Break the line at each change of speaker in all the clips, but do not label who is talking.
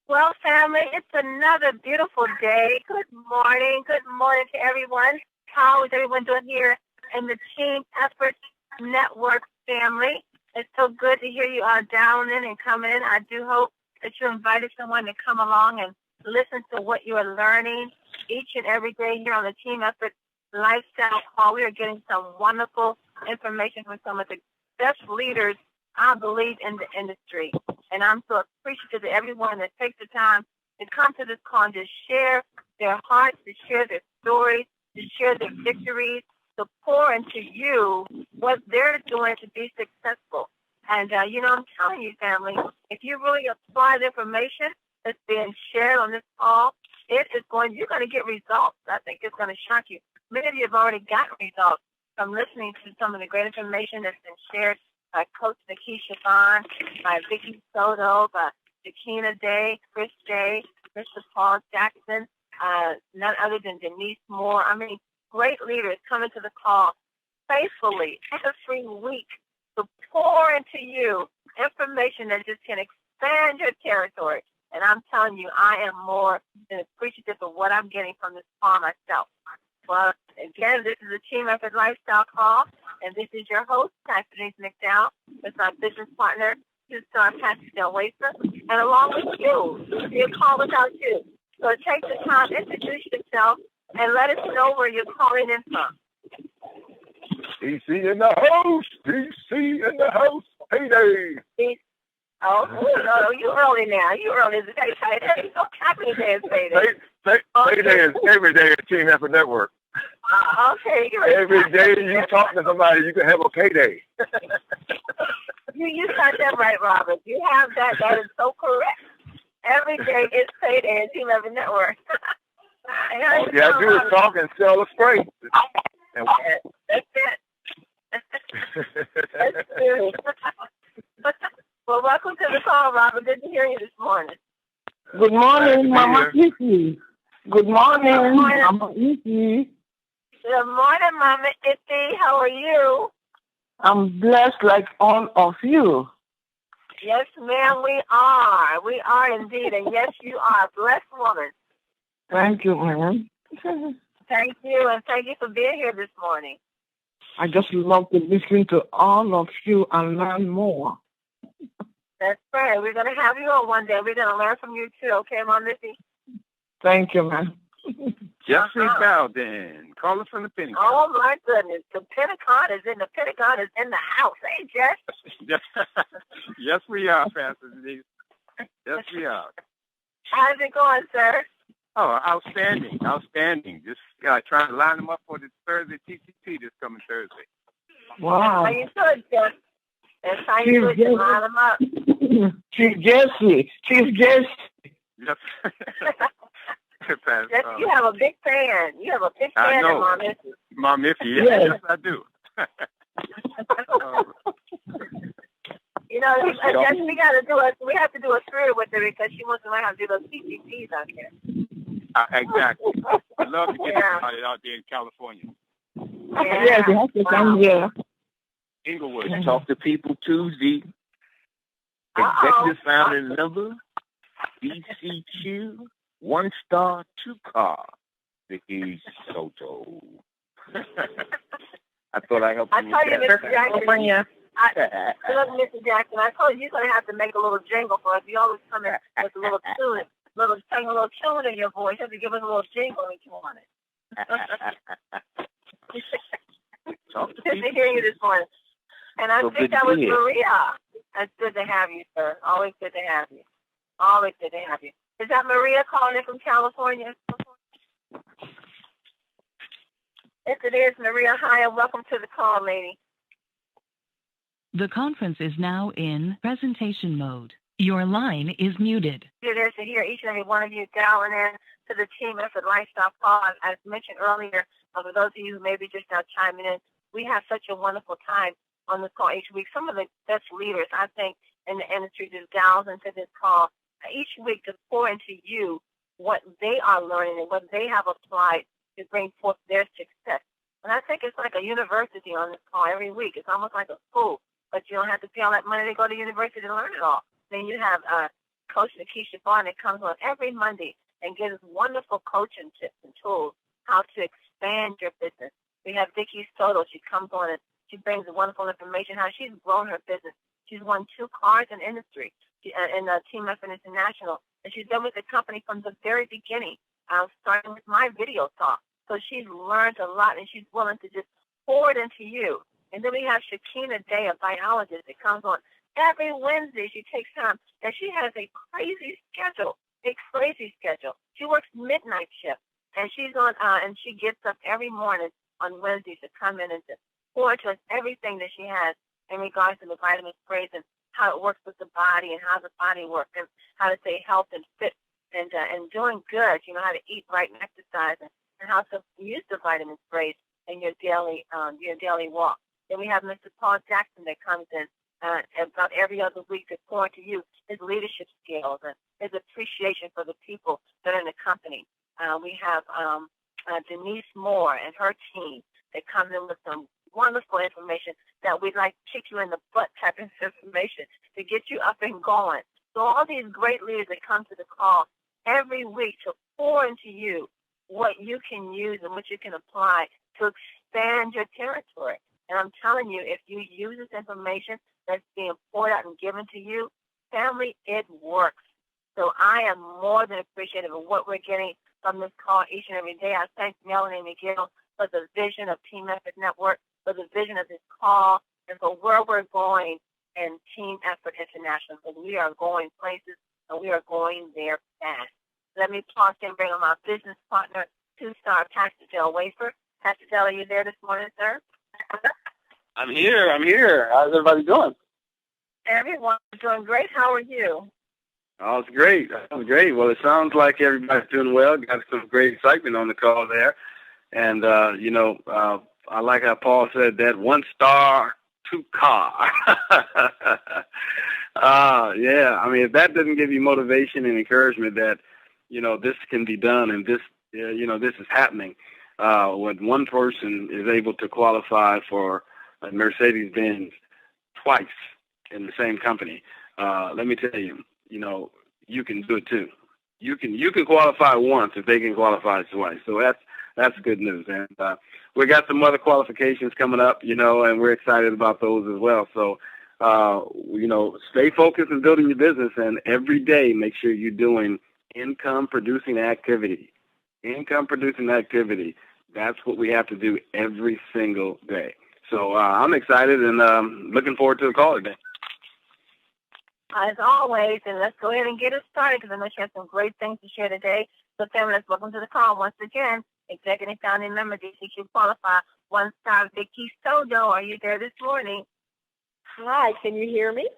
Well, family, it's another beautiful day. Good morning. Good morning to everyone. How is everyone doing here in the Team Effort Network family? It's so good to hear you all down in and coming in. I do hope that you invited someone to come along and listen to what you are learning each and every day here on the Team Effort Lifestyle Call. We are getting some wonderful information from some of the best leaders, I believe, in the industry. And I'm so appreciative of everyone that takes the time to come to this call and just share their hearts, to share their stories, to share their victories, to pour into you what they're doing to be successful. And, I'm telling you, family, if you really apply the information that's being shared on this call, you're going to get results. I think it's going to shock you. Many of you have already gotten results from listening to some of the great information that's been shared by Coach Nikisha Vaughn, by Vicki Soto, by Jakina Day, Chris Day, Mr. Paul Jackson, none other than Denise Moore. I mean, great leaders coming to the call faithfully every week to pour into you information that just can expand your territory. And I'm telling you, I am more than appreciative of what I'm getting from this call myself. Well, again, this is a Team Effort Lifestyle Call, and this is your host, Pastor Denise McDowell, with my business partner, Pastor Del Wafer, and along with you, your call without you. So take the time, introduce yourself, and let us know where you're calling in from.
DC in the house. DC in the house. Payday.
No, you early now. You early. Hey, so happy day is payday.
Payday is every day at Team Effort Network.
Okay.
Every day you talk to somebody, you can have a payday.
You got that right, Robert. You have that. That is so correct. Every day is payday at Team Effort Network.
All you have to do is talk and sell a spray.
That's it. That's true. Well, welcome to the call, Robert. Good to hear you this morning.
Good morning, Mama Vicki. Good morning, Mama Vicki.
Good morning, Mama Iffy. How are you?
I'm blessed like all of you.
Yes, ma'am, we are. We are indeed. And yes, you are a blessed woman.
Thank you, ma'am.
Thank you, and thank you for being here this morning.
I just love to listen to all of you and learn more.
That's right. We're going to have you on one day. We're going to learn from you, too. Okay, Mom Missy?
Thank you, ma'am.
Jeffrey Bowden, calling from the Pentagon.
Oh, my goodness. The Pentagon is in the house. Hey, Jeff.
Yes, we are, Pastor Denise. Yes, we are.
How's it going, sir?
Oh, outstanding. Just trying to line them up for this Thursday TCT this coming Thursday.
Wow.
How you doing, Jeff? That's how you do it. Line them up.
Chief Jesse.
Yes.
Yes, you have a big fan. You have a big fan of Mom Missy.
Mom Missy, yes, I do.
Jess, we have to do a through with her because she wants to learn how to do those PCTs out here.
Exactly. I'd love to get started out there in California.
Yeah.
Yes, you have to come here.
Inglewood, Talk to People Tuesday. Executive founding member, BCQ, 1-star, 2-car, Vicki Soto. I thought I helped you.
I tell you, Mr. Jackson. Look, Mr. Jackson, I told you you're going to have to make a little jingle for us. You always come in with a little tune, sing a little tune in your voice. You have to give us a little jingle if you want it. Good to hear you this morning. And I think that was Maria. It's good to have you, sir. Always good to have you. Always good to have you. Is that Maria calling in from California? Yes, it is, Maria. Hi, and welcome to the call, lady.
The conference is now in presentation mode. Your line is muted.
It is to hear each and every one of you dialing in to the Team Effort Lifestyle Call. As mentioned earlier, for those of you who may be just now chiming in, we have such a wonderful time on this call each week. Some of the best leaders, I think, in the industry just dials into this call each week to pour into you what they are learning and what they have applied to bring forth their success. And I think it's like a university on this call every week. It's almost like a school, but you don't have to pay all that money to go to university to learn it all. Then you have coach, Nikisha Vaughn, that comes on every Monday and gives wonderful coaching tips and tools how to expand your business. We have Vicki Soto. She comes on and she brings wonderful information how she's grown her business. She's won 2 cars in industry in Team Effort International, and she's been with the company from the very beginning, starting with my video talk. So she's learned a lot, and she's willing to just pour it into you. And then we have Shakina Day, a biologist, that comes on every Wednesday. She takes time, and she has a crazy schedule. She works midnight shift, and she's on, and she gets up every morning on Wednesdays to come in and to pour to us everything that she has in regards to the vitamin sprays and how it works with the body and how the body works and how to stay healthy and fit and doing good. You know, how to eat right and exercise and how to use the vitamin sprays in your daily walk. Then we have Mr. Paul Jackson that comes in about every other week to pour into you his leadership skills and his appreciation for the people that are in the company. We have Denise Moore and her team that comes in with some wonderful information that we'd like to kick you in the butt type of information to get you up and going. So all these great leaders that come to the call every week to pour into you what you can use and what you can apply to expand your territory. And I'm telling you, if you use this information that's being poured out and given to you, family, it works. So I am more than appreciative of what we're getting from this call each and every day. I thank Melanie McGill for the vision of Team Effort Network, for the vision of this call, and for where we're going in Team Effort International. Because we are going places, and we are going there fast. Let me pause and bring on my business partner, 2-star Pastor Del Wafer. Pastor Del, are you there this morning, sir?
I'm here. How's everybody doing?
Everyone's doing great. How are you?
Oh, it's great. Well, it sounds like everybody's doing well. Got some great excitement on the call there. And, I like how Paul said that 1-star, 2-car. Yeah. I mean, if that doesn't give you motivation and encouragement that, this can be done and this, this is happening, when one person is able to qualify for a Mercedes-Benz twice in the same company, let me tell you, you can do it too. You can qualify once if they can qualify twice. So that's good news. And we got some other qualifications coming up, and we're excited about those as well. So, stay focused on building your business, and every day make sure you're doing income-producing activity. That's what we have to do every single day. So I'm excited and looking forward to the call today.
As always, and let's go ahead and get it started because I know you have some great things to share today. So, family, let's welcome to the call once again. Executive founding member, DCQ Qualified, 1-star Vicki Soto. Are you there this morning?
Hi, can you hear me?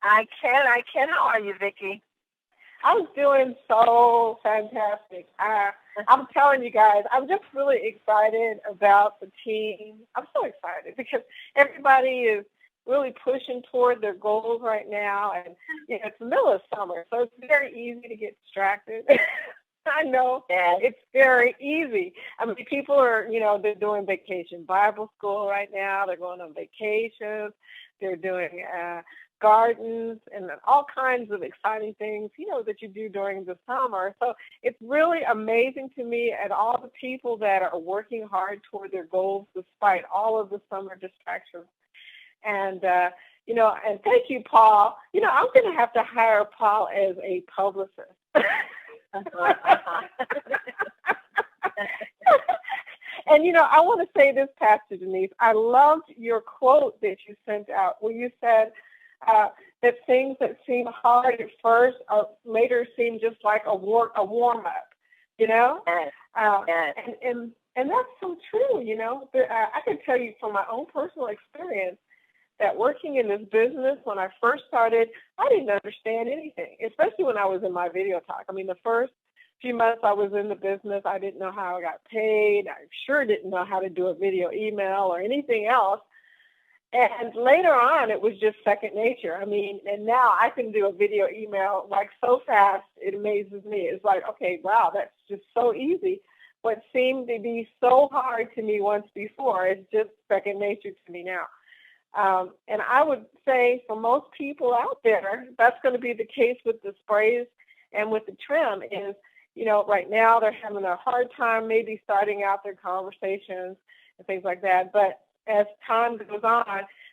I can. How are you, Vicki?
I'm doing so fantastic. I'm telling you guys, I'm just really excited about the team. I'm so excited because everybody is really pushing toward their goals right now. And, it's the middle of summer, so it's very easy to get distracted. I know.
Yeah.
It's very easy. I mean, people are, they're doing vacation Bible school right now. They're going on vacations. They're doing gardens and all kinds of exciting things, that you do during the summer. So it's really amazing to me at all the people that are working hard toward their goals despite all of the summer distractions. And, and thank you, Paul. I'm going to have to hire Paul as a publicist. And, I want to say this, Pastor Denise. I loved your quote that you sent out where you said that things that seem hard at first later seem just like a warm-up,
Yes.
And that's so true, I can tell you from my own personal experience that working in this business, when I first started, I didn't understand anything, especially when I was in my video talk. I mean, the first few months I was in the business, I didn't know how I got paid. I sure didn't know how to do a video email or anything else. And later on, it was just second nature. I mean, and now I can do a video email like so fast, it amazes me. It's like, okay, wow, that's just so easy. What seemed to be so hard to me once before is just second nature to me now. And I would say for most people out there, that's going to be the case with the sprays and with the trim is, right now they're having a hard time maybe starting out their conversations and things like that. But as time goes on,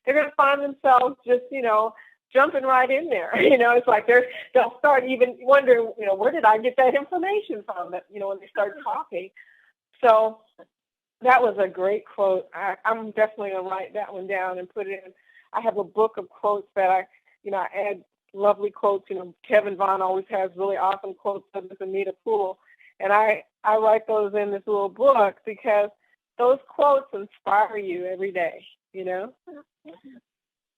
they're going to find themselves just, jumping right in there. It's like they'll start even wondering, where did I get that information from? That, when they start talking. So that was a great quote. I'm definitely going to write that one down and put it in. I have a book of quotes that I add lovely quotes. Kevin Vaughn always has really awesome quotes of this Anita Poole. And I write those in this little book because those quotes inspire you every day,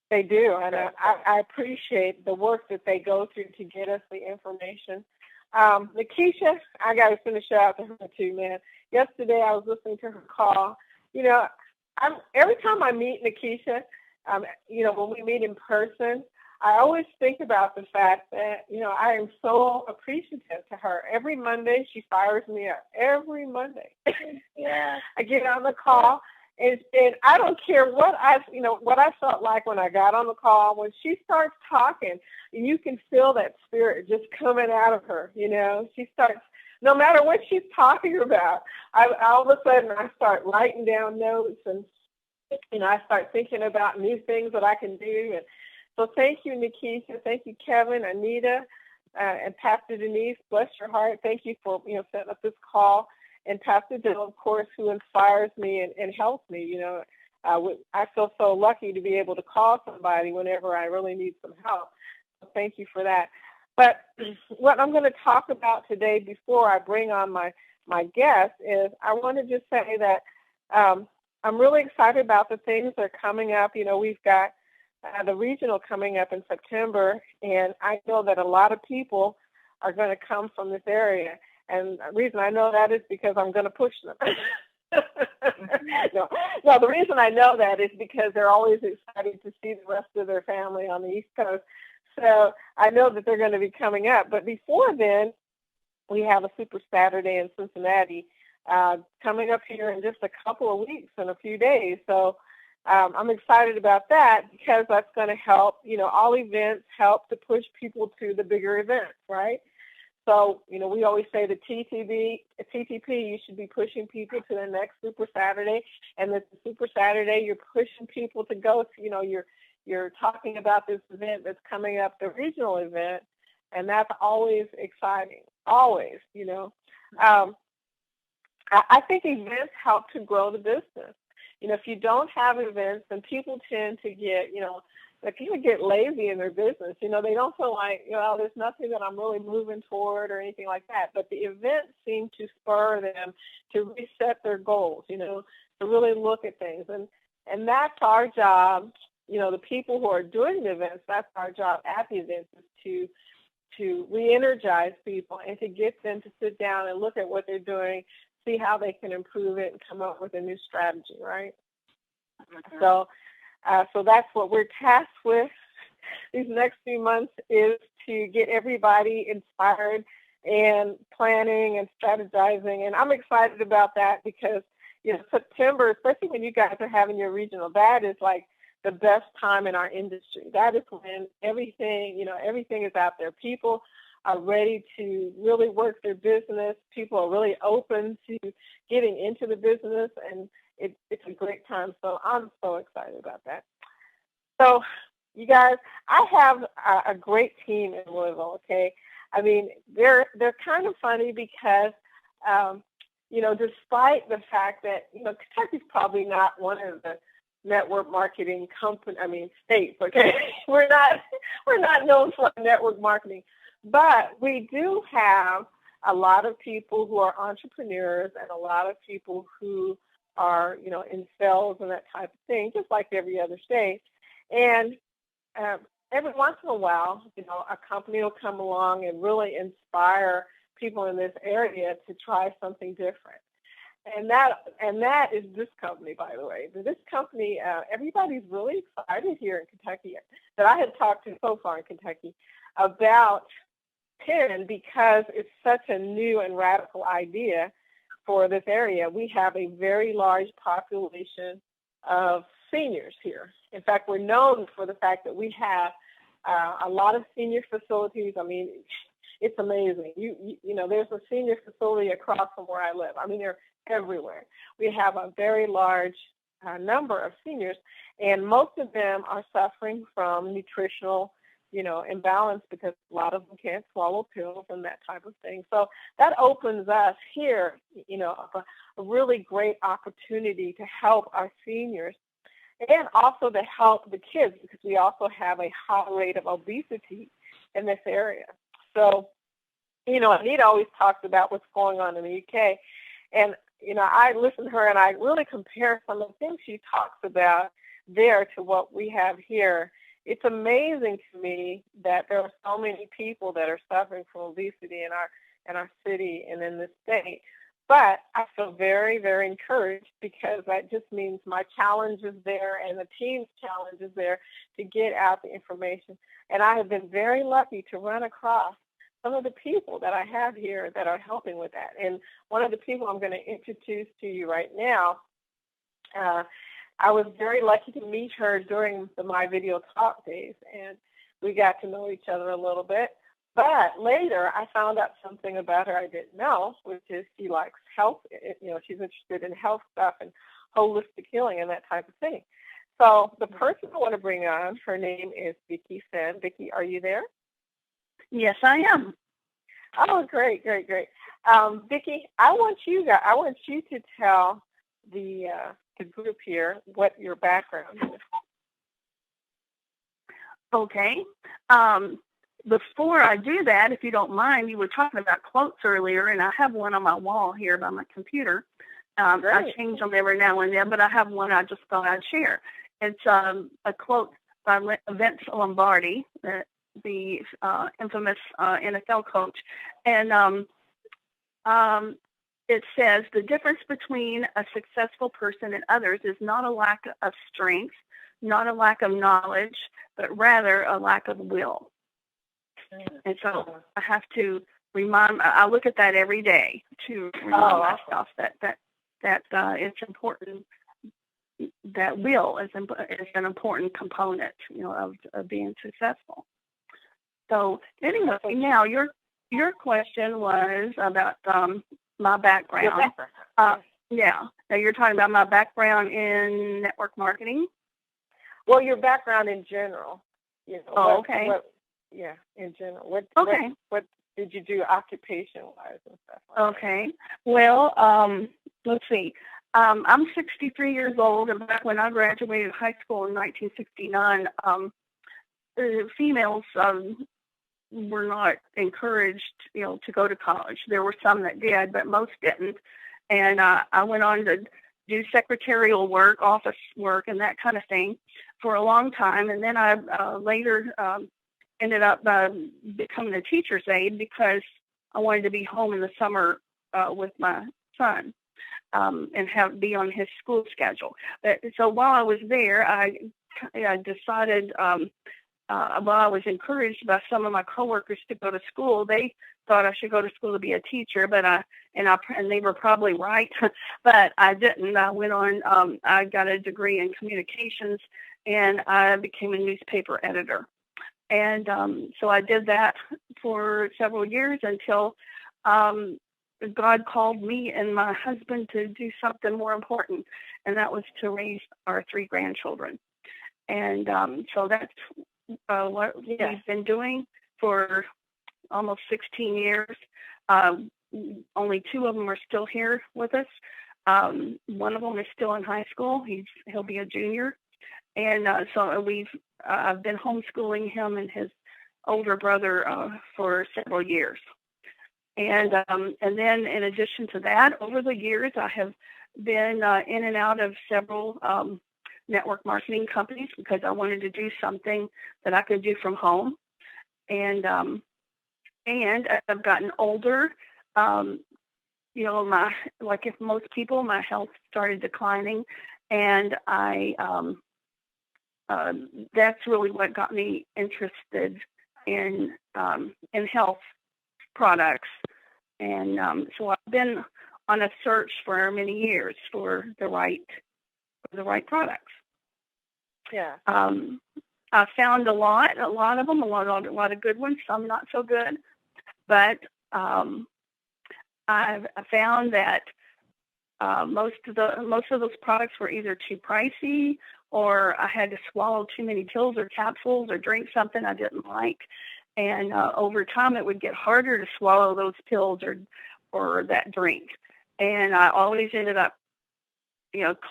They do. And I appreciate the work that they go through to get us the information. Nikisha, I got to finish out to her too, man. Yesterday I was listening to her call. Every time I meet Nikisha, when we meet in person, I always think about the fact that, I am so appreciative to her. Every Monday she fires me up. Every Monday. Yeah. I get on the call and I don't care what I felt like when I got on the call. When she starts talking, you can feel that spirit just coming out of her. She starts, no matter what she's talking about, all of a sudden I start writing down notes and, I start thinking about new things that I can do. And so thank you, Nikisha. Thank you, Kevin, Anita, and Pastor Denise. Bless your heart. Thank you for, setting up this call. And Pastor Dill, of course, who inspires me and helps me. I feel so lucky to be able to call somebody whenever I really need some help. So thank you for that. But what I'm going to talk about today before I bring on my guest is I want to just say that I'm really excited about the things that are coming up. We've got the regional coming up in September, and I know that a lot of people are going to come from this area. And the reason I know that is because I'm going to push them. No, the reason I know that is because they're always excited to see the rest of their family on the East Coast. So I know that they're going to be coming up. But before then, we have a Super Saturday in Cincinnati coming up here in just a couple of weeks, in a few days. So I'm excited about that because that's going to help, all events help to push people to the bigger events, right? So, we always say the TTP, you should be pushing people to the next Super Saturday. And the Super Saturday, you're pushing people to go to, you're talking about this event that's coming up, the regional event. And that's always exciting, always, I think events help to grow the business. If you don't have events, then people tend to get, people get lazy in their business. They don't feel like, there's nothing that I'm really moving toward or anything like that. But the events seem to spur them to reset their goals, to really look at things. And that's our job, the people who are doing the events, that's our job at the events is to re-energize people and to get them to sit down and look at what they're doing, see how they can improve it and come up with a new strategy, right? So that's what we're tasked with these next few months, is to get everybody inspired and planning and strategizing. And I'm excited about that because, September, especially when you guys are having your regional, that is like the best time in our industry. That is when everything is out there. People are ready to really work their business. People are really open to getting into the business, and it's a great time. So I'm so excited about that. So, you guys, I have a great team in Louisville, okay? I mean, they're kind of funny because, despite the fact that, Kentucky's probably not one of the network marketing states, okay? We're not known for network marketing. But we do have a lot of people who are entrepreneurs and a lot of people who are, in sales and that type of thing, just like every other state. And every once in a while, a company will come along and really inspire people in this area to try something different. And that is this company, by the way. This company, everybody's really excited here in Kentucky that I had talked to so far in Kentucky about PIN, because it's such a new and radical idea for this area. We have a very large population of seniors here. In fact, we're known for the fact that we have a lot of senior facilities. I mean, it's amazing. You know, there's a senior facility across from where I live. I mean, they're everywhere. We have a very large number of seniors, and most of them are suffering from nutritional, you know, imbalance because a lot of them can't swallow pills and that type of thing. So that opens us here, you know, a really great opportunity to help our seniors and also to help the kids, because we also have a high rate of obesity in this area. So, you know, Anita always talks about what's going on in the UK. And, you know, I listen to her and I really compare some of the things she talks about there to what we have here. It's amazing to me that there are so many people that are suffering from obesity in our city and in this state. But I feel very, very encouraged, because that just means my challenge is there and the team's challenge is there to get out the information. And I have been very lucky to run across some of the people that I have here that are helping with that. And one of the people I'm going to introduce to you right now, I was very lucky to meet her during the My Video Talk days, and we got to know each other a little bit. But later, I found out something about her I didn't know, which is she likes health. You know, she's interested in health stuff and holistic healing and that type of thing. So the person I want to bring on, her name is Vicki Sen. Vicki, are you there?
Yes, I am.
Oh, great. Vicki, I want you to tell the group here what your background is.
Okay. Before I do that, if you don't mind, you were talking about quotes earlier, and I have one on my wall here by my computer. I change them every now and then, but I have one I just thought I'd share. It's a quote by Vince Lombardi, the infamous NFL coach. And it says, the difference between a successful person and others is not a lack of strength, not a lack of knowledge, but rather a lack of will. And so I have to I look at that every day to remind myself that it's important, that will is an important component, you know, of being successful. So anyway, now your question was about my background. Yeah. Now you're talking about my background in network marketing?
Well, your background in general. You know,
okay.
In general. What did you do occupation-wise and stuff like
okay. That? Well, let's see. I'm 63 years old, and back when I graduated high school in 1969, females were not encouraged, you know, to go to college. There were some that did, but most didn't. And I went on to do secretarial work, office work, and that kind of thing for a long time. And then I later ended up becoming a teacher's aide because I wanted to be home in the summer with my son and be on his school schedule. So while I was there, I decided, while I was encouraged by some of my coworkers to go to school, they thought I should go to school to be a teacher, and they were probably right, but I didn't. I went on, I got a degree in communications, and I became a newspaper editor. And so I did that for several years until God called me and my husband to do something more important, and that was to raise our 3 grandchildren. And so that's what we've been doing for almost 16 years. Only 2 of them are still here with us. One of them is still in high school. He'll be a junior. And so I've been homeschooling him and his older brother for several years. And then in addition to that, over the years, I have been in and out of several network marketing companies because I wanted to do something that I could do from home. And as I've gotten older, you know, like if most people, my health started declining, and that's really what got me interested in health products. And so I've been on a search for many years for the right products.
Yeah.
I found a lot of them, a lot of good ones, some not so good. But I found that most of those products were either too pricey, or I had to swallow too many pills or capsules or drink something I didn't like. And over time, it would get harder to swallow those pills or that drink. And I always ended up,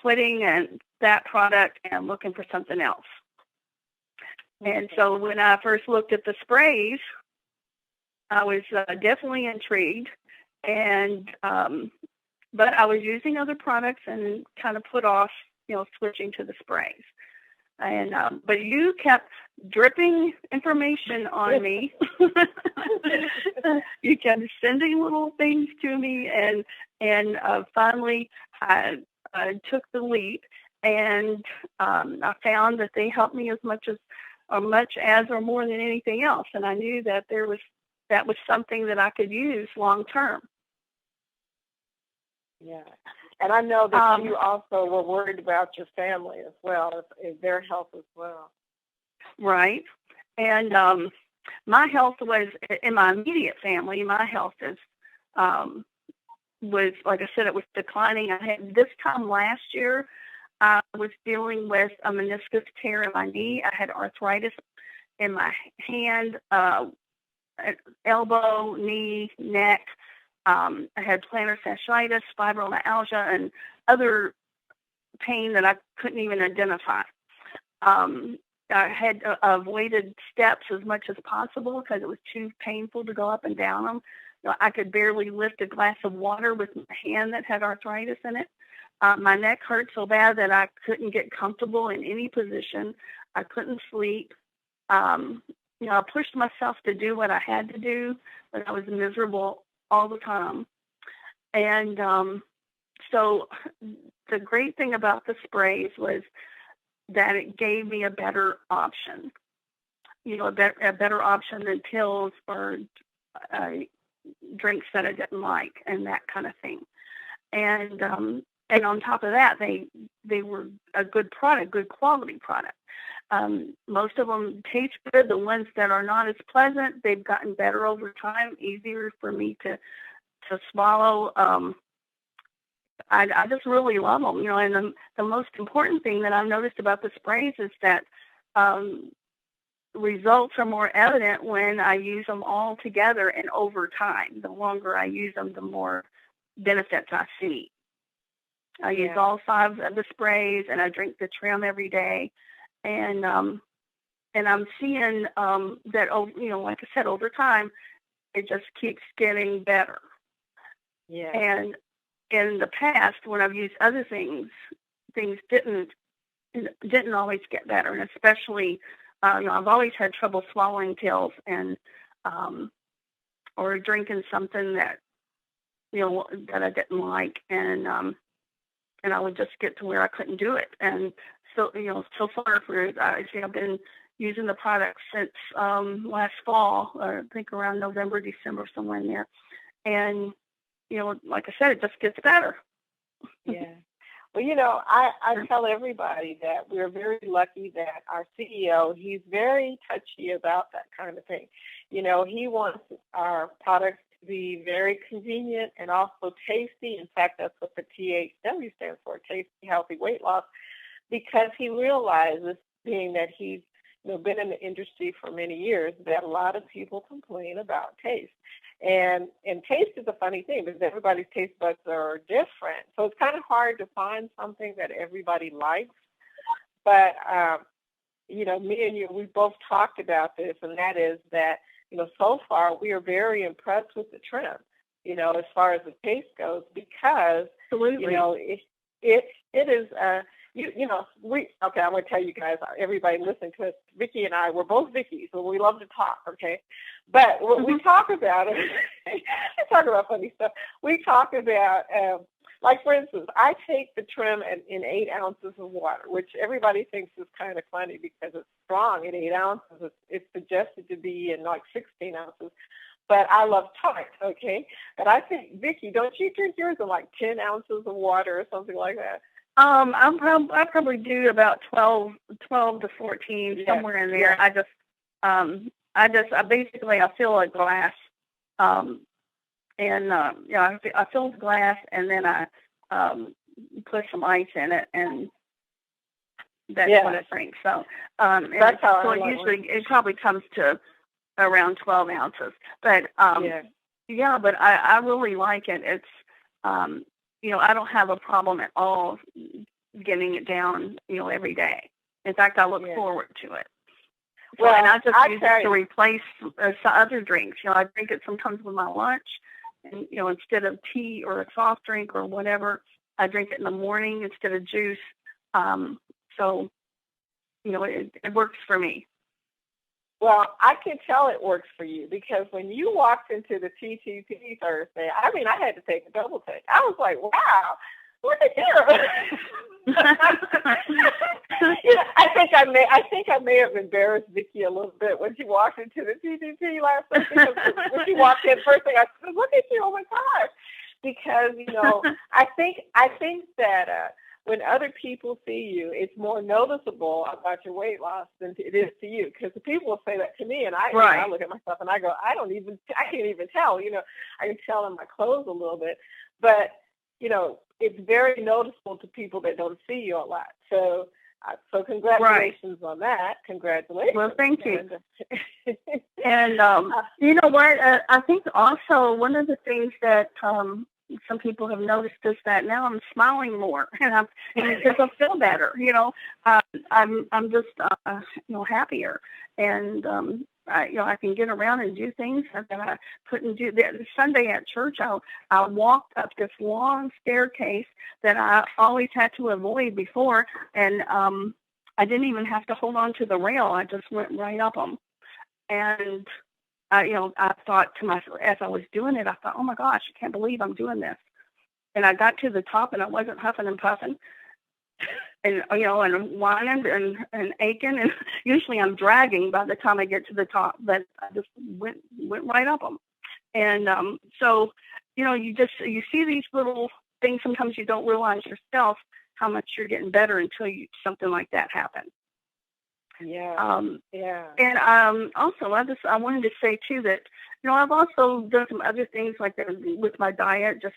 quitting and that product and looking for something else. And so when I first looked at the sprays, I was definitely intrigued, and but I was using other products and kind of put off, switching to the sprays. And but you kept dripping information on me. You kept sending little things to me, and finally I took the leap, and I found that they helped me as much as or more than anything else. And I knew that that was something that I could use long term.
Yeah. And I know that you also were worried about your family as well, their health as well.
Right. And my health was, in my immediate family, my health was, like I said, it was declining. I had, this time last year, I was dealing with a meniscus tear in my knee. I had arthritis in my hand, elbow, knee, neck. I had plantar fasciitis, fibromyalgia, and other pain that I couldn't even identify. I had avoided steps as much as possible because it was too painful to go up and down them. I could barely lift a glass of water with my hand that had arthritis in it. My neck hurt so bad that I couldn't get comfortable in any position. I couldn't sleep. I pushed myself to do what I had to do, but I was miserable all the time. And so the great thing about the sprays was that it gave me a better option, a better option than pills or drinks that I didn't like and that kind of thing. And on top of that, they were a good product, good quality product. Most of them taste good. The ones that are not as pleasant, they've gotten better over time, easier for me to swallow. I just really love them, and the most important thing that I've noticed about the sprays is that results are more evident when I use them all together and over time. The longer I use them, the more benefits I see. I use all 5 of the sprays, and I drink the trim every day, and I'm seeing that, like I said, over time, it just keeps getting better.
Yeah.
And in the past, when I've used other things didn't always get better, and especially, I've always had trouble swallowing pills and or drinking something that that I didn't like, and I would just get to where I couldn't do it. And so, so far I've been using the product since last fall, or I think around November, December, somewhere in there. And, like I said, it just gets better.
Yeah. Well, I tell everybody that we're very lucky that our CEO, he's very touchy about that kind of thing. He wants our products to be very convenient and also tasty. In fact, that's what the THW stands for, tasty, healthy weight loss, because he realizes, being that he's been in the industry for many years, that a lot of people complain about taste. And taste is a funny thing because everybody's taste buds are different. So it's kind of hard to find something that everybody likes. But, me and you, we both talked about this, and that is that, so far we are very impressed with the trim, as far as the taste goes, because,
Absolutely.
It is, I'm going to tell you guys, everybody listening to us, Vicki and I, we're both Vicki, so we love to talk, okay? But when we talk about it, we talk about funny stuff. We talk about, like, for instance, I take the trim in 8 ounces of water, which everybody thinks is kind of funny because it's strong at 8 ounces. It's suggested to be in, like, 16 ounces. But I love tonic, okay? And I think, Vicki, don't you drink yours in, like, 10 ounces of water or something like that?
I probably do about 12 to 14, somewhere in there.
Yeah.
I basically, I fill a glass, and I fill the glass, and then I put some ice in it, and that's what I drink. So,
that's how I like
usually it probably comes to around 12 ounces. But but I really like it. It's I don't have a problem at all getting it down, every day. In fact, I look forward to it. So, and I just use it to replace other drinks. I drink it sometimes with my lunch, and instead of tea or a soft drink or whatever, I drink it in the morning instead of juice. So, it works for me.
Well, I can tell it works for you, because when you walked into the TTP Thursday, I had to take a double take. I was like, wow, look at you. I think I may have embarrassed Vicki a little bit when she walked into the TTP last week. When she walked in, first thing I said, look at you, oh my gosh. Because, I think that when other people see you, it's more noticeable about your weight loss than it is to you. Because the people will say that to me, and I look at myself and I go, I can't even tell. I can tell in my clothes a little bit, but it's very noticeable to people that don't see you a lot. So congratulations on that. Congratulations.
Well, thank you. And you know what? I think also one of the things that some people have noticed is that now I'm smiling more, and because I feel better. I'm just happier, and I can get around and do things that I couldn't do. Sunday at church, I walked up this long staircase that I always had to avoid before, and I didn't even have to hold on to the rail. I just went right up them, and I thought to myself, as I was doing it, I thought, oh my gosh, I can't believe I'm doing this. And I got to the top, and I wasn't huffing and puffing, and and whining and aching, and usually I'm dragging by the time I get to the top, but I just went right up them. And so you see these little things. Sometimes you don't realize yourself how much you're getting better until something like that happens.
Yeah.
And also, I wanted to say too that I've also done some other things like with my diet, just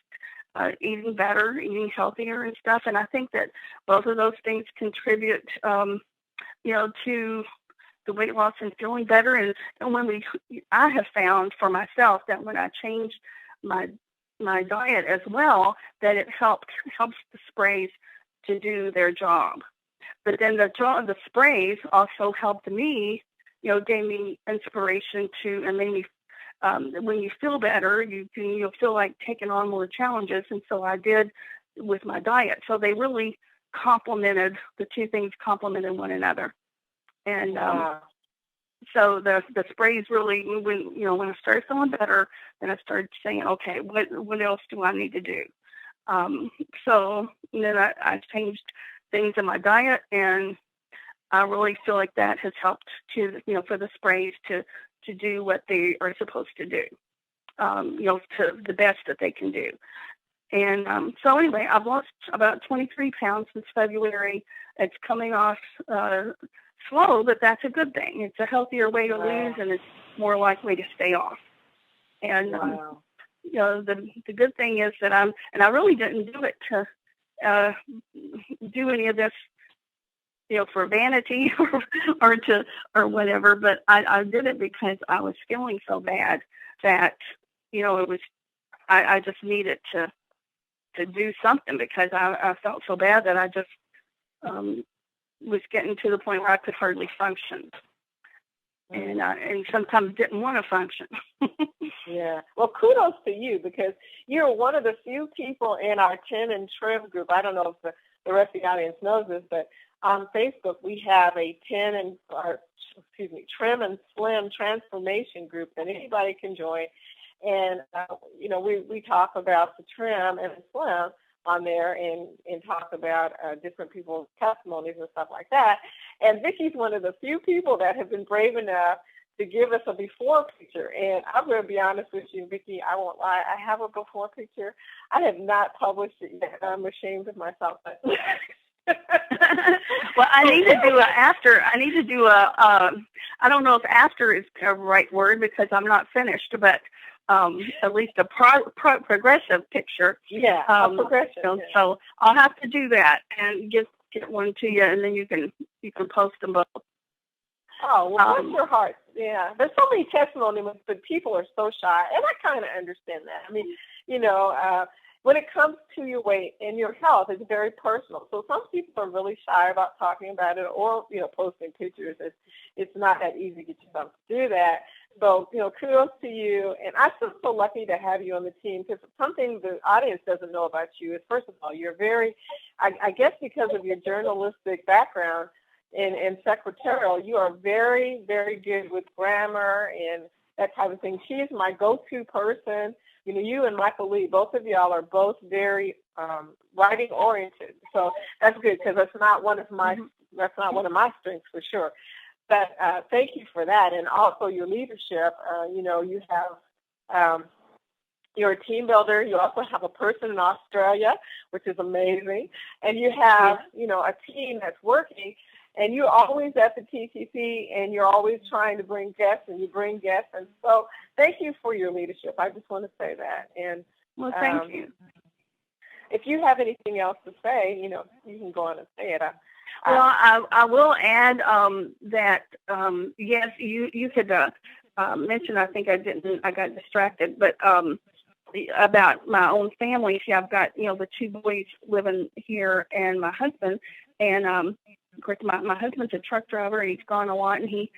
eating better, eating healthier and stuff. And I think that both of those things contribute, to the weight loss and feeling better. And I have found for myself that when I change my diet as well, that it helps the sprays to do their job. But then the sprays also helped me, gave me inspiration and made me, when you feel better, you'll feel like taking on more challenges. And so I did with my diet. So they really the two things complemented one another. And so the sprays really, when I started feeling better, then I started saying, okay, what else do I need to do? So then I changed things in my diet, and I really feel like that has helped for the sprays to do what they are supposed to do, to the best that they can do. And so anyway, I've lost about 23 pounds since February. It's coming off slow, but that's a good thing. It's a healthier way to lose, and it's more likely to stay off. And the good thing is that I really didn't do it to do any of this, for vanity or whatever, but I did it because I was feeling so bad that, it was, I just needed to do something, because I felt so bad that I just was getting to the point where I could hardly function. And sometimes didn't want to function.
Yeah. Well, kudos to you, because you're one of the few people in our 10 and Trim group. I don't know if the rest of the audience knows this, but on Facebook we have a Trim and Slim transformation group that anybody can join. And we talk about the Trim and the Slim on there and talk about different people's testimonies and stuff like that. And Vicki's one of the few people that have been brave enough to give us a before picture. And I'm going to be honest with you, Vicki, I won't lie. I have a before picture. I have not published it yet. I'm ashamed of myself.
Well, I need to do a after. I need to do a, I don't know if after is the right word because I'm not finished, but at least a progressive picture.
Yeah, progressive.
So I'll have to do that and get one to you, and then you can post them both.
Oh, well, bless your heart. Yeah, there's so many testimonies, but people are so shy, and I kind of understand that. I mean, when it comes to your weight and your health, it's very personal. So some people are really shy about talking about it or, posting pictures. It's not that easy to get yourself to do that. So, kudos to you. And I'm so lucky to have you on the team because something the audience doesn't know about you is, first of all, you're very, I guess because of your journalistic background and secretarial, you are very, very good with grammar and that type of thing. She's my go-to person. You and Michael Lee, both of y'all are both very writing oriented. So that's good because that's not one of my strengths for sure. But thank you for that, and also your leadership. You have you're a team builder. You also have a person in Australia, which is amazing, and you have a team that's working. And you're always at the TCC, and you're always trying to bring guests, and you bring guests. And so thank you for your leadership. I just want to say that. And
well, thank you.
If you have anything else to say, you can go on and say it.
Well, I will add that, yes, you could mention, I think I got distracted, but about my own family. See, I've got, the two boys living here and my husband, and of course, my husband's a truck driver, and he's gone a lot, and he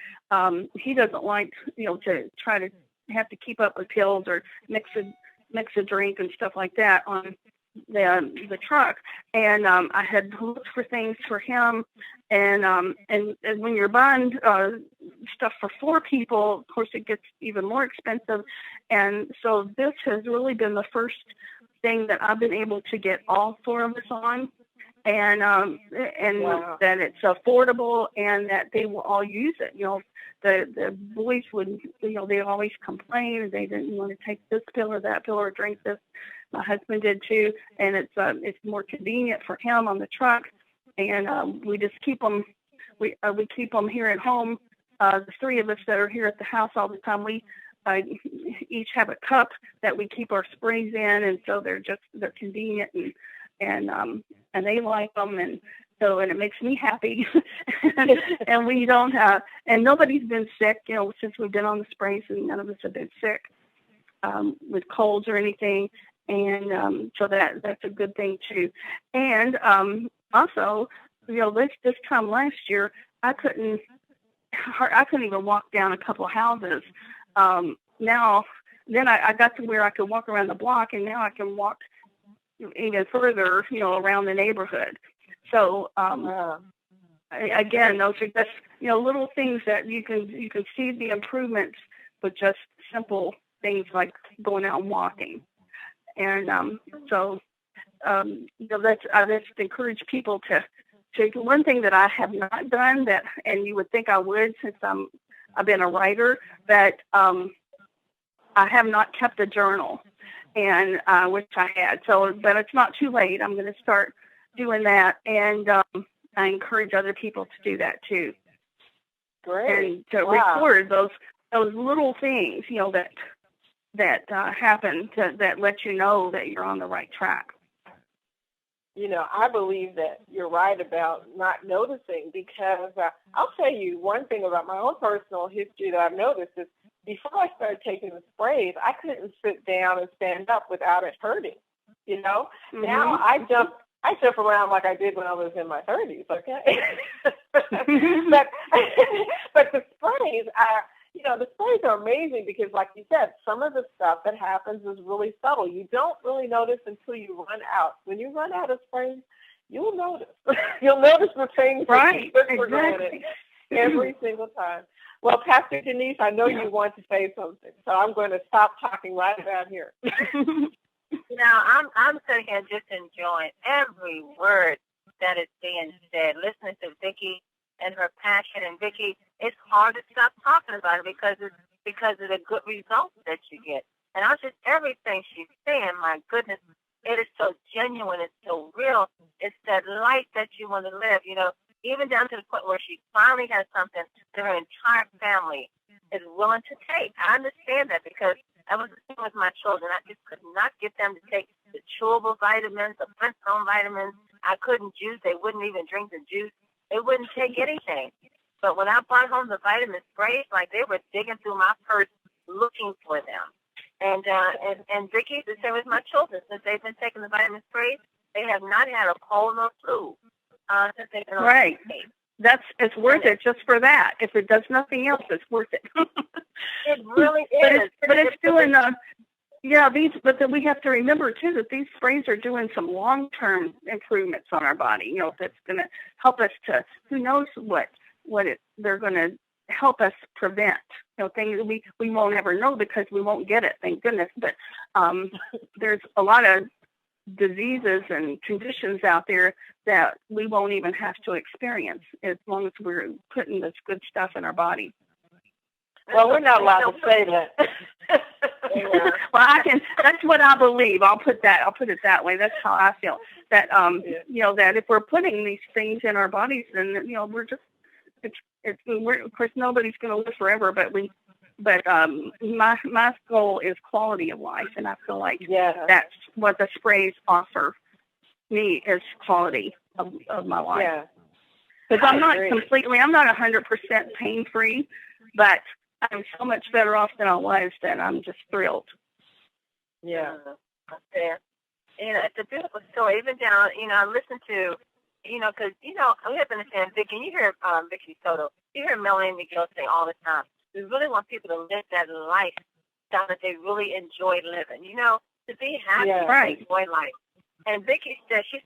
doesn't like, to try to have to keep up with pills or mix a drink and stuff like that on the truck. And I had looked for things for him, and when you're buying stuff for 4 people, of course, it gets even more expensive. And so this has really been the first thing that I've been able to get all 4 of us on. And wow. That it's affordable and that they will all use it. The boys would, they always complain. They didn't want to take this pill or that pill or drink this. My husband did too, and it's more convenient for him on the truck. And we just keep them. We keep them here at home. The 3 of us that are here at the house all the time, we each have a cup that we keep our sprays in, and so they're convenient and they like them, and it makes me happy. and we don't have, and nobody's been sick, since we've been on the sprays, and none of us have been sick with colds or anything, and so that's a good thing too. And also, this time last year, I couldn't even walk down a couple of houses. Then I got to where I could walk around the block, and now I can walk even further, around the neighborhood. So again, those are just little things that you can see the improvements with just simple things like going out and walking. And I just encourage people to one thing that I have not done and you would think I would since I've been a writer, that I have not kept a journal. And which I had. But it's not too late. I'm going to start doing that, and I encourage other people to do that too.
Great.
And to record those little things, that happen that let you know that you're on the right track.
I believe that you're right about not noticing, because I'll tell you one thing about my own personal history that I've noticed is, before I started taking the sprays, I couldn't sit down and stand up without it hurting. Mm-hmm. Now I jump around like I did when I was in my 30s. Okay, but the sprays the sprays are amazing because, like you said, some of the stuff that happens is really subtle. You don't really notice until you run out. When you run out of sprays, you'll notice. You'll notice the things
right.
that you took for granted every single time. Well, Pastor Denise, I know you want to say something, so I'm going to stop talking right about here.
I'm sitting here just enjoying every word that is being said, listening to Vicki and her passion. And Vicki, it's hard to stop talking about it because of the good results that you get. And just everything she's saying, my goodness, it is so genuine, it's so real. It's that life that you want to live, even down to the point where she finally has something that her entire family is willing to take. I understand that because that was the thing with my children. I just could not get them to take the chewable vitamins, the Flintstone vitamins. I couldn't juice. They wouldn't even drink the juice. They wouldn't take anything. But when I brought home the vitamin sprays, like they were digging through my purse looking for them. And Vicki, the same with my children. Since they've been taking the vitamin sprays, they have not had a cold or flu since they've been on
right. It's worth it just for that. If it does nothing else, it's worth it.
It really is.
But it's doing but then we have to remember too that these sprays are doing some long-term improvements on our body. That's going to help us to. Who knows what they're going to help us prevent. Things we won't ever know because we won't get it. Thank goodness. But there's a lot of diseases and conditions out there that we won't even have to experience as long as we're putting this good stuff in our body.
Well, we're not allowed to say that.
Well, that's what I believe. I'll put it that way. That's how I feel. That that if we're putting these things in our bodies, then we're just of course nobody's going to live forever, but my goal is quality of life, and I feel like that's what the sprays offer me is quality of my life. Yeah. Because I'm not 100% pain free, but I'm so much better off than I was that I'm just thrilled.
Yeah. Fair. It's a beautiful story. Even down, I listen to, because, we have to understand, Vicki, and you hear Vicki Soto, you hear Melanie McGill say all the time, we really want people to live that life that they really enjoy living, to be happy and enjoy life. And Vicki says, she's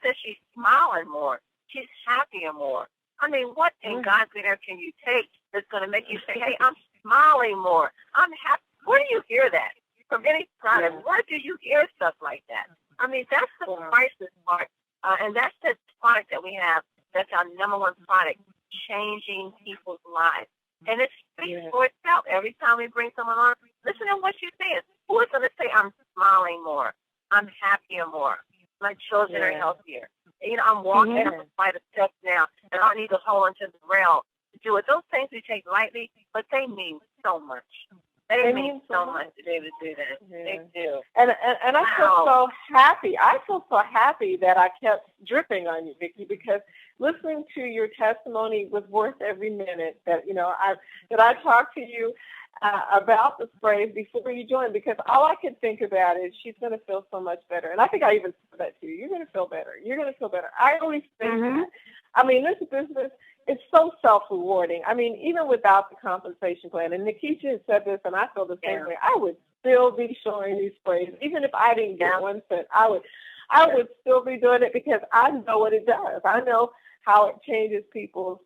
smiling more. She's happier more. I mean, what in God's green earth can you take that's going to make you say, hey, I'm smiling more. I'm happy. Where do you hear that? From any product, where do you hear stuff like that? I mean, that's the priceless part. And that's the product that we have. That's our number one product, changing people's lives. And it speaks for itself. Every time we bring someone on, listen to what she's saying. Who is going to say, I'm smiling more? I'm happier more. My children are healthier. I'm walking up a flight of steps now, and I don't need to hold onto the rail to do it. Those things we take lightly, but they mean so much. They mean so much to be able to do that. Yeah. They do.
And I feel so happy. I feel so happy that I kept dripping on you, Vicki, because listening to your testimony was worth every minute that I talked to you about the sprays before you joined, because all I could think about is she's going to feel so much better. And I think I even said that to you. You're going to feel better. You're going to feel better. I always think that. I mean, this business, it's so self-rewarding. I mean, even without the compensation plan, and Nikisha has said this, and I feel the same way, I would still be showing these sprays. Even if I didn't get one cent, I would still be doing it because I know what it does. I know how it changes people's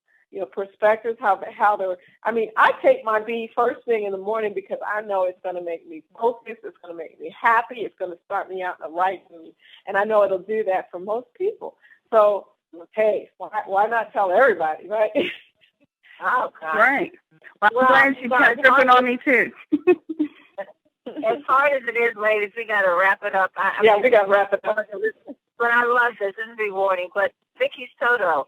perspectives, how they're, I take my B first thing in the morning because I know it's going to make me focus, it's going to make me happy, it's going to start me out in the right mood, and I know it'll do that for most people. So, hey, why not tell everybody, right?
Oh, God.
Right. Well, I'm glad you got dripping on me, too.
As hard as it is, ladies, we got to wrap it up.
We got to wrap it up.
But I love this. This is rewarding. But Vicki Soto,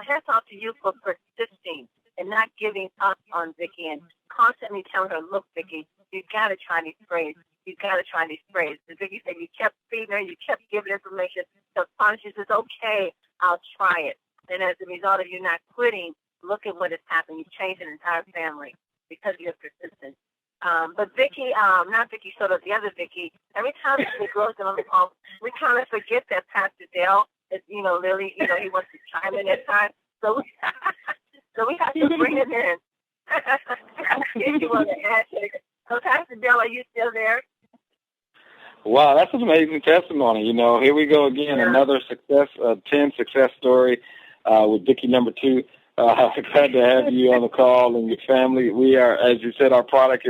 hats off to you for persisting and not giving up on Vicki and constantly telling her, look, Vicki, you got to try these sprays. You got to try these sprays. And Vicki said you kept feeding her, you kept giving information. So finally she says, okay, I'll try it. And as a result of you not quitting, look at what has happened. You've changed an entire family because of your persistence. But Vicki, not Vicki Soto, the other Vicki, every time the girls get on the phone, we kind of forget that Pastor Dale is, Lily, he wants to chime in at times. So we have to bring him in. If you want to add it. So Pastor Dale, are you still there?
Wow, that's an amazing testimony. Here we go again, another 10 success story with Vicki number 2. Glad to have you on the call and your family. We are, as you said, our product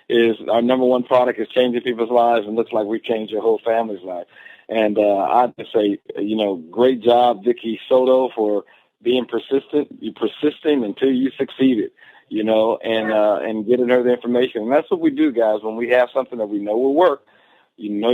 is our number one product is changing people's lives, and looks like we changed your whole family's life. And I just say, great job, Vicki Soto, for being persistent. You're persisting until you succeeded, you know, and getting her the information. And that's what we do, guys. When we have something that we know will work, you know,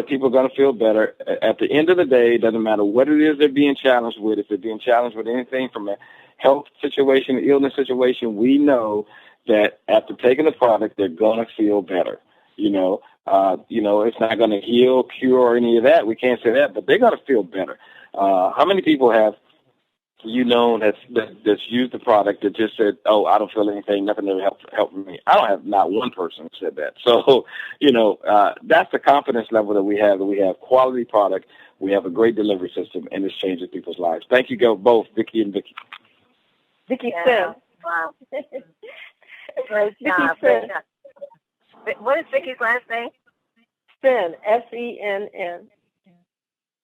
people are going to feel better. At the end of the day, it doesn't matter what it is they're being challenged with. If they're being challenged with anything from a health situation, illness situation, we know that after taking the product, they're going to feel better. You know, it's not going to heal, cure, or any of that. We can't say that, but they're going to feel better. How many people have that's used the product that just said, "Oh, I don't feel anything, nothing ever helped me"? I don't have not one person who said that. So, that's the confidence level that we have quality product, we have a great delivery system, and it's changing people's lives. Thank you both, Vicki and Vicki.
Vicki Sin.
Wow. Great job. What is Vicki's last name?
Sin, Senn.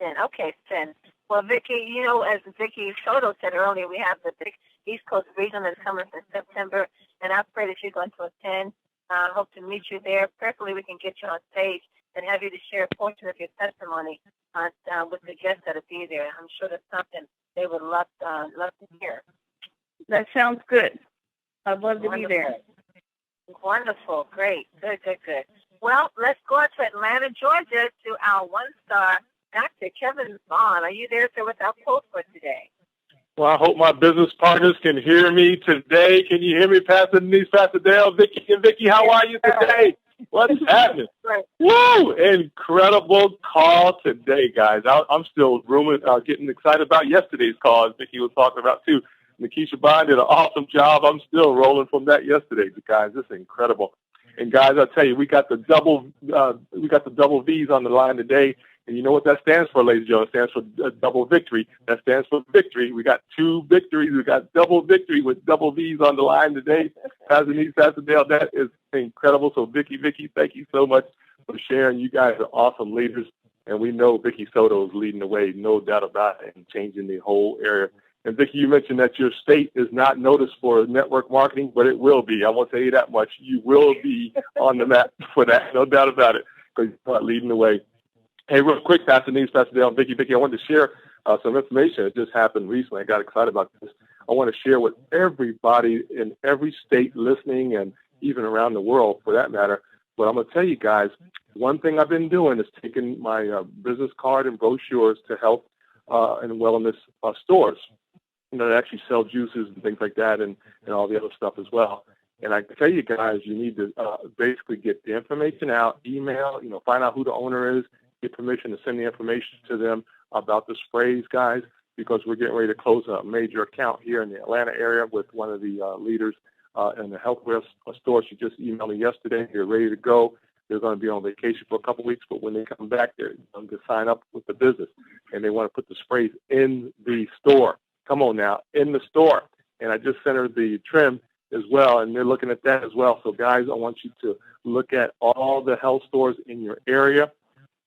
Sin. Okay, Sin. Well, Vicki, as Vicki Soto said earlier, we have the big East Coast Regional that's coming in September, and I pray that you're going to attend. I hope to meet you there. Preferably, we can get you on stage and have you to share a portion of your testimony with the guests that'll be there. I'm sure that's something they would love to hear.
That sounds good. I'd love to be there.
Wonderful. Great. Good. Well, let's go out to Atlanta, Georgia, to our one-star Dr. Kevin Vaughn. Are you there, sir, with our post for today?
Well, I hope my business partners can hear me today. Can you hear me, Pastor Denise, Pastor Dale, Vicki, and Vicki? How are you today? What's happening?
Right.
Woo! Incredible call today, guys. I'm still getting excited about yesterday's call, as Vicki was talking about, too. Nikisha Bond did an awesome job. I'm still rolling from that yesterday, guys. This is incredible. And, guys, I tell you, we got the double V's on the line today. And you know what that stands for, ladies and gentlemen? It stands for double victory. That stands for victory. We got 2 victories. We got double victory with double V's on the line today. Pastor Denise, Pastor Dale, that is incredible. So, Vicki, thank you so much for sharing. You guys are awesome leaders. And we know Vicki Soto is leading the way, no doubt about it, and changing the whole area. And, Vicki, you mentioned that your state is not noticed for network marketing, but it will be. I won't tell you that much. You will be on the map for that, no doubt about it, because you start leading the way. Hey, real quick, Pastor Denise, Pastor Dale, and Vicki, I wanted to share some information that just happened recently. I got excited about this. I want to share with everybody in every state listening and even around the world, for that matter. But I'm going to tell you guys, one thing I've been doing is taking my business card and brochures to health and wellness stores, that actually sell juices and things like that and all the other stuff as well. And I can tell you guys, you need to basically get the information out, email, find out who the owner is, get permission to send the information to them about the sprays, guys, because we're getting ready to close a major account here in the Atlanta area with one of the leaders in the healthcare store. She just emailed me yesterday. They're ready to go. They're going to be on vacation for a couple of weeks, but when they come back, they're going to sign up with the business, and they want to put the sprays in the store. Come on now, in the store. And I just sent her the trim as well, and they're looking at that as well. So, guys, I want you to look at all the health stores in your area.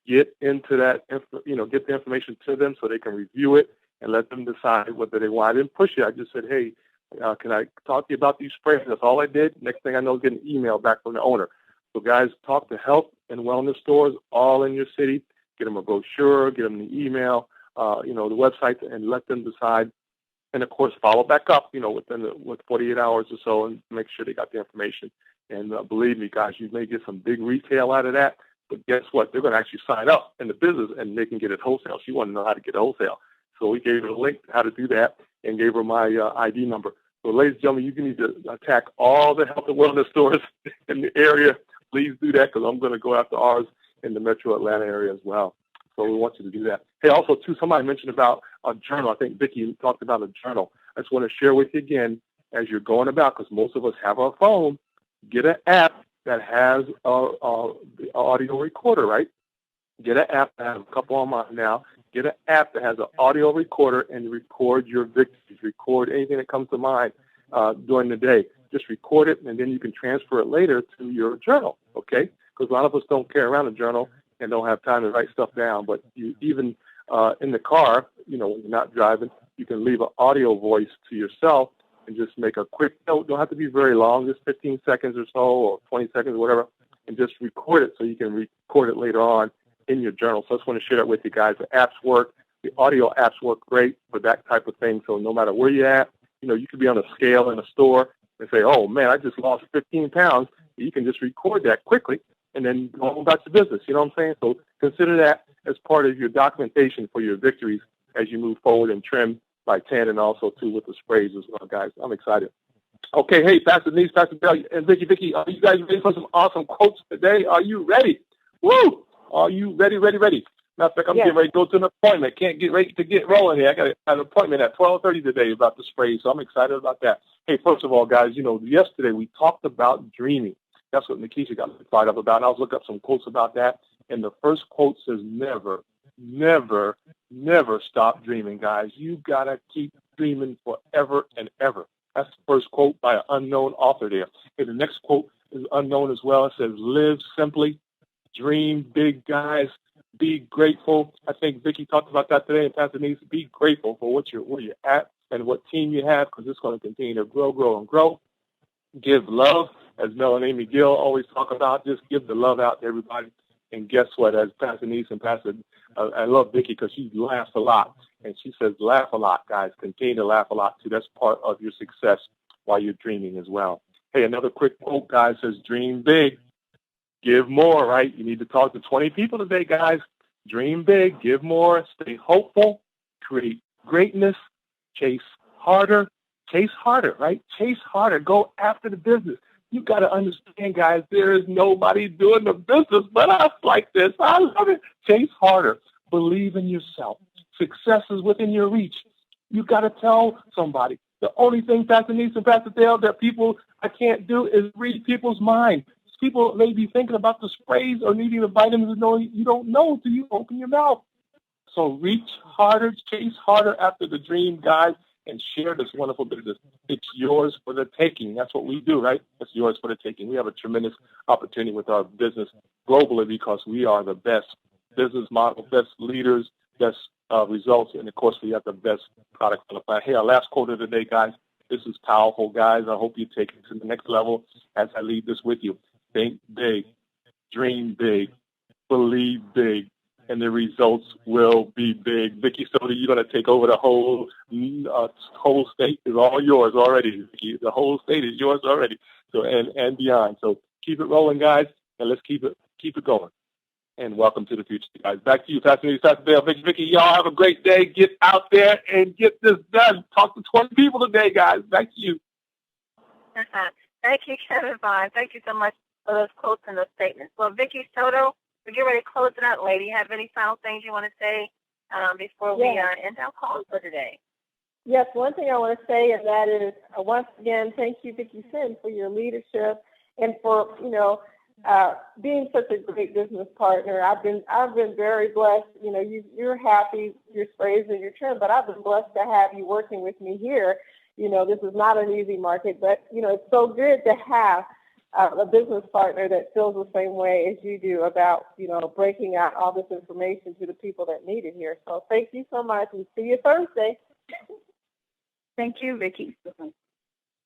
Get into that, get the information to them so they can review it and let them decide whether they want. I didn't push it. I just said, hey, can I talk to you about these sprays? That's all I did. Next thing I know, get an email back from the owner. So, guys, talk to health and wellness stores all in your city. Get them a brochure, get them the email, the website, and let them decide. And, of course, follow back up, with 48 hours or so and make sure they got the information. And believe me, guys, you may get some big retail out of that. But guess what? They're going to actually sign up in the business, and they can get it wholesale. She wanted to know how to get it wholesale. So we gave her a link to how to do that and gave her my ID number. So, ladies and gentlemen, you need to attack all the health and wellness stores in the area. Please do that, because I'm going to go after ours in the metro Atlanta area as well. So we want you to do that. Hey, also, too, somebody mentioned about a journal. I think Vicki talked about a journal. I just want to share with you again, as you're going about, because most of us have our phone, get an app that has the audio recorder, right? Get an app. I have a couple on mine now. Get an app that has an audio recorder and record your victories. Record anything that comes to mind during the day. Just record it, and then you can transfer it later to your journal, okay? Because a lot of us don't carry around a journal and don't have time to write stuff down. But you even in the car, when you're not driving, you can leave an audio voice to yourself and just make a quick note. Don't have to be very long, just 15 seconds or so, or 20 seconds or whatever, and just record it so you can record it later on in your journal. So I just want to share that with you guys. The apps work. The audio apps work great for that type of thing. So no matter where you're at, you could be on a scale in a store and say, oh, man, I just lost 15 pounds. You can just record that quickly and then go on about your business. You know what I'm saying? So consider that as part of your documentation for your victories as you move forward and trim by 10 and also, too, with the sprays as well, guys. I'm excited. Okay, hey, Pastor Denise, Pastor Bell, and Vicki, are you guys ready for some awesome quotes today? Are you ready? Woo! Are you ready? Matter of fact, I'm getting ready to go to an appointment. Can't get ready to get rolling here. I got an appointment at 12:30 today about the spray, so I'm excited about that. Hey, first of all, guys, yesterday we talked about dreaming. That's what Nikisha got me fired up about. And I was looking up some quotes about that, and the first quote says, never, never, never stop dreaming, guys. You got to keep dreaming forever and ever. That's the first quote by an unknown author there. Okay, the next quote is unknown as well. It says, live simply, dream big, guys. Be grateful. I think Vicki talked about that today, and Pastor needs to be grateful for where you're at and what team you have, because it's going to continue to grow. Give love, as Mel and Amy Gill always talk about. Just give the love out to everybody. And guess what? As Pastor Denise and I love Vicki because she laughs a lot. And she says, laugh a lot, guys. Continue to laugh a lot, too. That's part of your success while you're dreaming as well. Hey, another quick quote, guys, says, dream big, give more, right? You need to talk to 20 people today, guys. Dream big, give more, stay hopeful, create greatness, chase harder, right? Chase harder. Go after the business. You got to understand, guys, there is nobody doing the business but us like this. I love it. Chase harder. Believe in yourself. Success is within your reach. You got to tell somebody. The only thing, Pastor Denise and Pastor Dale, that I can't do is read people's mind. People may be thinking about the sprays or needing the vitamins and knowing you don't know until you open your mouth. So reach harder, chase harder after the dream, guys, and share this wonderful business. It's yours for the taking. That's what we do, right? It's yours for the taking. We have a tremendous opportunity with our business globally because we are the best business model, best leaders, best results, and, of course, we have the best product on the planet. Hey, our last quote of the day, guys. This is powerful, guys. I hope you take it to the next level as I leave this with you. Think big, dream big, believe big, and the results will be big. Vicki Soto, you're going to take over the whole state is all yours already. Vicki. The whole state is yours already. So and beyond. So keep it rolling, guys, and let's keep it going. And welcome to the future, guys. Back to you, Pastor Denise, Pastor Dale, Vicki. Y'all have a great day. Get out there and get this done. Talk to 20 people today, guys. Back to you.
Thank you, Kevin Vaughn. Thank you so much for those quotes and those statements. Well, Vicki Soto, we're getting ready to close it out, lady. Have any final things you want to say before we end our call for today?
Yes, one thing I want to say, and that is, once again, thank you, Vicki Sin, for your leadership and for, being such a great business partner. I've been very blessed. You're happy, your sprays and your trim, but I've been blessed to have you working with me here. This is not an easy market, but, it's so good to have a business partner that feels the same way as you do about, breaking out all this information to the people that need it here. So thank you so much, and see you Thursday.
Thank you, Vicki.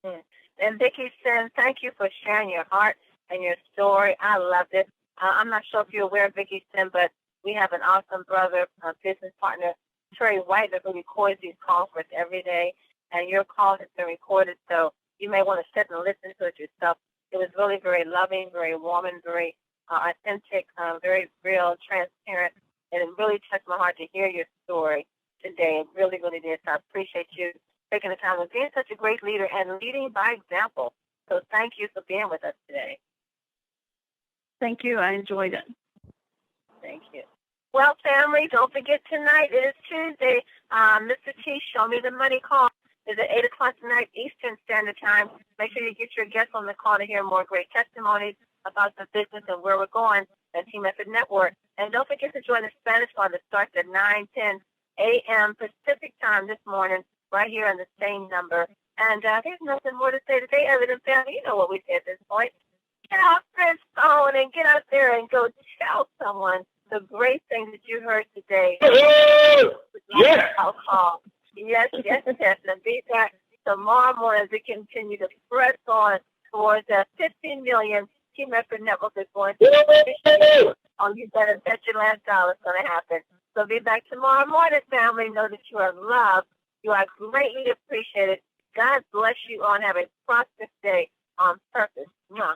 And Vicki Sin, thank you for sharing your heart and your story. I loved it. I'm not sure if you're aware of Vicki Sin, but we have an awesome brother, business partner, Trey Whitener, who records these calls for us every day. And your call has been recorded, so you may want to sit and listen to it yourself. It was really very loving, very warm, and very authentic, very real, transparent, and it really touched my heart to hear your story today. It really, really did. So I appreciate you taking the time and being such a great leader and leading by example. So thank you for being with us today.
Thank you. I enjoyed it.
Thank you. Well, family, don't forget tonight. It is Tuesday. Mr. T, Show Me the Money call is at 8 o'clock tonight, Eastern Standard Time. Make sure you get your guests on the call to hear more great testimonies about the business and where we're going at Team Effort Network. And don't forget to join the Spanish call that starts at 9:10 a.m. Pacific Time this morning, right here on the same number. And there's nothing more to say today other than, family, you know what we say at this point. Get off this phone and get out there and go tell someone the great things that you heard today.
Yeah.
Yes. And be back tomorrow morning as we continue to press on towards that 15 million Team Effort Network is going to. Oh, you better bet your last dollar it's going to happen. So be back tomorrow morning, family. Know that you are loved. You are greatly appreciated. God bless you all and have a prosperous day on purpose. Mwah.